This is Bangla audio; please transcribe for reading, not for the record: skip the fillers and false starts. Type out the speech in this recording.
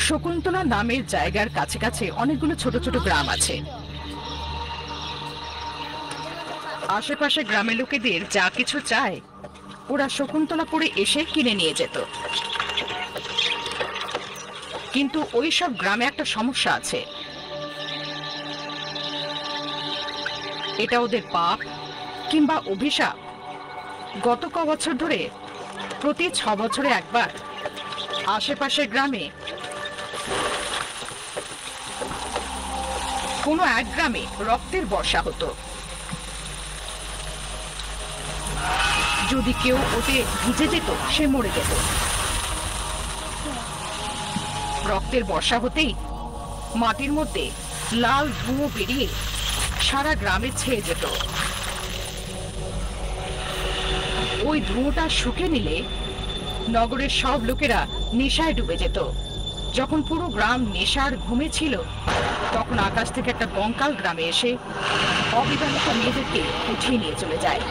শকুন্তলা নামের জায়গার কাছে কাছে অনেকগুলো ছোট ছোট গ্রাম আছে। আশেপাশে গ্রামের লোকেদের যা কিছু চায় ওরা শকুন্তলাপুরে এসে কিনে নিয়ে যেত। কিন্তু ওই সব গ্রামে একটা সমস্যা আছে। এটা ওদের পাপ কিংবা অভিশাপ। গত ক বছর ধরে প্রতি 6 বছরে একবার আশেপাশের গ্রামে কোনো এক গ্রামে রক্তের বর্ষা হতো। যদি কেউ ওতে ভিজে যেত সে মরে যেত। রক্তের বর্ষা হতেই মাটির মধ্যে লাল ধুঁয়ো বেরিয়ে সারা গ্রামে ছেয়ে যেত। ওই ধুঁয়োটা শুকে নিলে নগরের সব লোকেরা নেশায় ডুবে যেত। যখন পুরো গ্রাম নেশার ঘুমে ছিল তখন আকাশ থেকে একটা কঙ্কাল গ্রামে এসে অবিবাহিত মেয়েদেরকে উঠিয়ে নিয়ে চলে যায়।